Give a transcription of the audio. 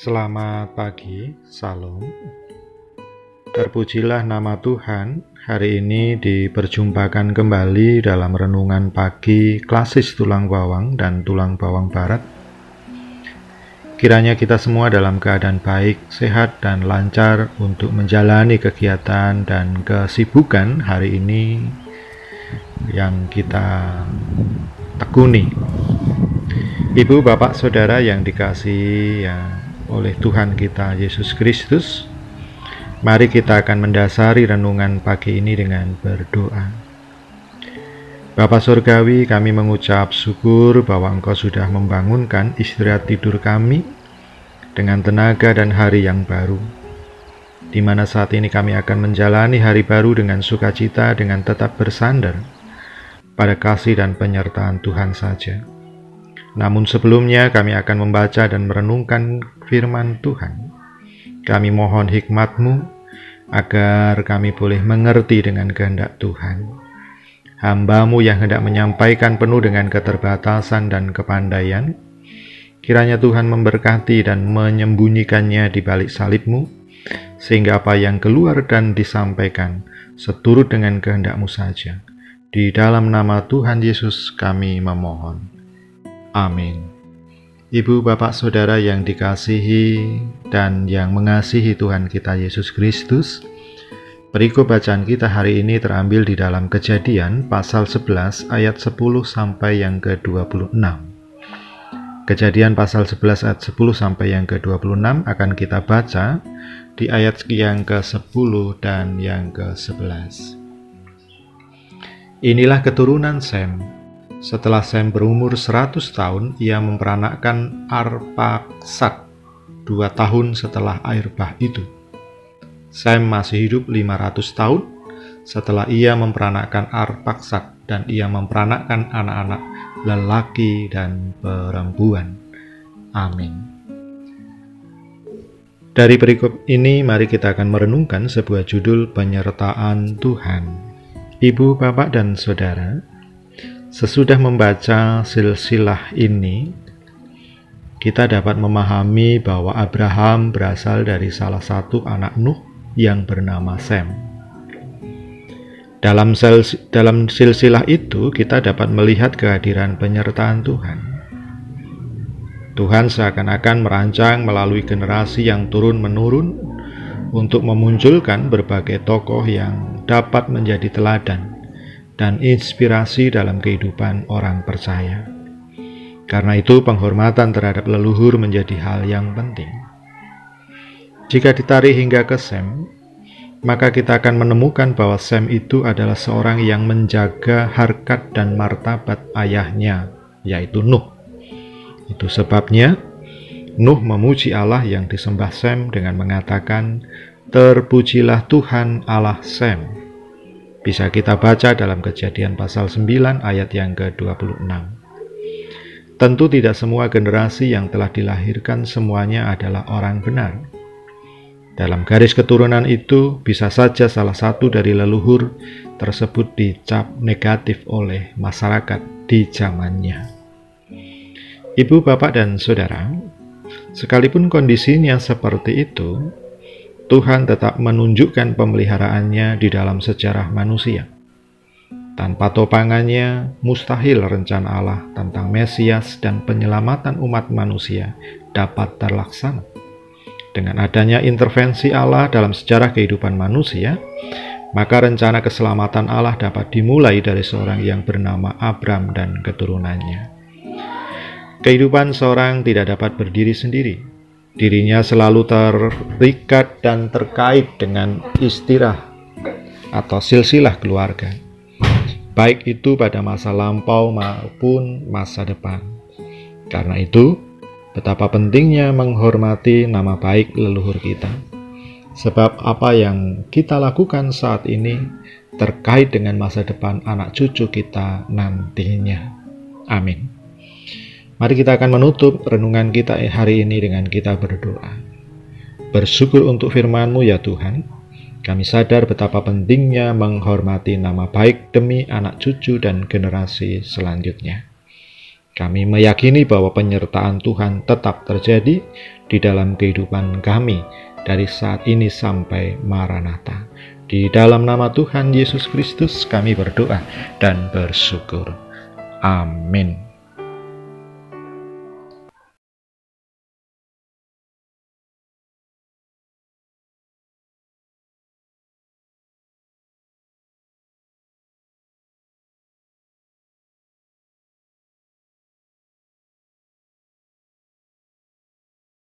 Selamat pagi, Salam. Terpujilah nama Tuhan. Hari ini diperjumpakan kembali dalam renungan pagi klasis Tulang Bawang dan Tulang Bawang Barat. Kiranya kita semua dalam keadaan baik, sehat, dan lancar untuk menjalani kegiatan dan kesibukan hari ini yang kita tekuni. Ibu, bapak, saudara yang dikasihi oleh Tuhan kita Yesus Kristus, mari kita akan mendasari renungan pagi ini dengan berdoa. Bapa Surgawi, kami mengucap syukur bahwa Engkau sudah membangunkan istirahat tidur kami dengan tenaga dan hari yang baru, di mana saat ini kami akan menjalani hari baru dengan sukacita, dengan tetap bersandar pada kasih dan penyertaan Tuhan saja. Namun sebelumnya kami akan membaca dan merenungkan firman Tuhan. Kami mohon hikmat-Mu agar kami boleh mengerti dengan kehendak Tuhan. Hamba-Mu yang hendak menyampaikan penuh dengan keterbatasan dan kepandaian, kiranya Tuhan memberkati dan menyembunyikannya di balik salib-Mu, sehingga apa yang keluar dan disampaikan seturut dengan kehendak-Mu saja. Di dalam nama Tuhan Yesus kami memohon. Amin. Ibu, bapak, saudara yang dikasihi dan yang mengasihi Tuhan kita Yesus Kristus, perikop bacaan kita hari ini terambil di dalam Kejadian pasal 11 ayat 10 sampai yang ke-26. Kejadian pasal 11 ayat 10 sampai yang ke-26 akan kita baca di ayat yang ke-10 dan yang ke-11. Inilah keturunan Sem. Setelah Sem berumur 100 tahun, ia memperanakkan Arpaksad 2 tahun setelah air bah itu. Sem masih hidup 500 tahun setelah ia memperanakkan Arpaksad, dan ia memperanakkan anak-anak lelaki dan perempuan. Amin. Dari perikop ini, mari kita akan merenungkan sebuah judul penyertaan Tuhan. Ibu, bapak, dan saudara, sesudah membaca silsilah ini, kita dapat memahami bahwa Abraham berasal dari salah satu anak Nuh yang bernama Sem. Dalam silsilah itu, kita dapat melihat kehadiran penyertaan Tuhan. Tuhan seakan-akan merancang melalui generasi yang turun-menurun untuk memunculkan berbagai tokoh yang dapat menjadi teladan dan inspirasi dalam kehidupan orang percaya. Karena itu, penghormatan terhadap leluhur menjadi hal yang penting. Jika ditarik hingga ke Sem, maka kita akan menemukan bahwa Sem itu adalah seorang yang menjaga harkat dan martabat ayahnya, yaitu Nuh. Itu sebabnya Nuh memuji Allah yang disembah Sem dengan mengatakan, "Terpujilah Tuhan Allah Sem." Bisa kita baca dalam Kejadian pasal 9 ayat yang ke-26. Tentu tidak semua generasi yang telah dilahirkan semuanya adalah orang benar. Dalam garis keturunan itu, bisa saja salah satu dari leluhur tersebut dicap negatif oleh masyarakat di zamannya. Ibu, bapak, dan saudara, sekalipun kondisinya seperti itu, Tuhan tetap menunjukkan pemeliharaannya di dalam sejarah manusia. Tanpa topangannya, mustahil rencana Allah tentang Mesias dan penyelamatan umat manusia dapat terlaksana. Dengan adanya intervensi Allah dalam sejarah kehidupan manusia, maka rencana keselamatan Allah dapat dimulai dari seorang yang bernama Abram dan keturunannya. Kehidupan seorang tidak dapat berdiri sendiri. Dirinya selalu terikat dan terkait dengan istilah atau silsilah keluarga, baik itu pada masa lampau maupun masa depan. Karena itu, betapa pentingnya menghormati nama baik leluhur kita, sebab apa yang kita lakukan saat ini terkait dengan masa depan anak cucu kita nantinya. Amin. Mari kita akan menutup renungan kita hari ini dengan kita berdoa. Bersyukur untuk firman-Mu ya Tuhan. Kami sadar betapa pentingnya menghormati nama baik demi anak cucu dan generasi selanjutnya. Kami meyakini bahwa penyertaan Tuhan tetap terjadi di dalam kehidupan kami dari saat ini sampai Maranatha. Di dalam nama Tuhan Yesus Kristus kami berdoa dan bersyukur. Amin.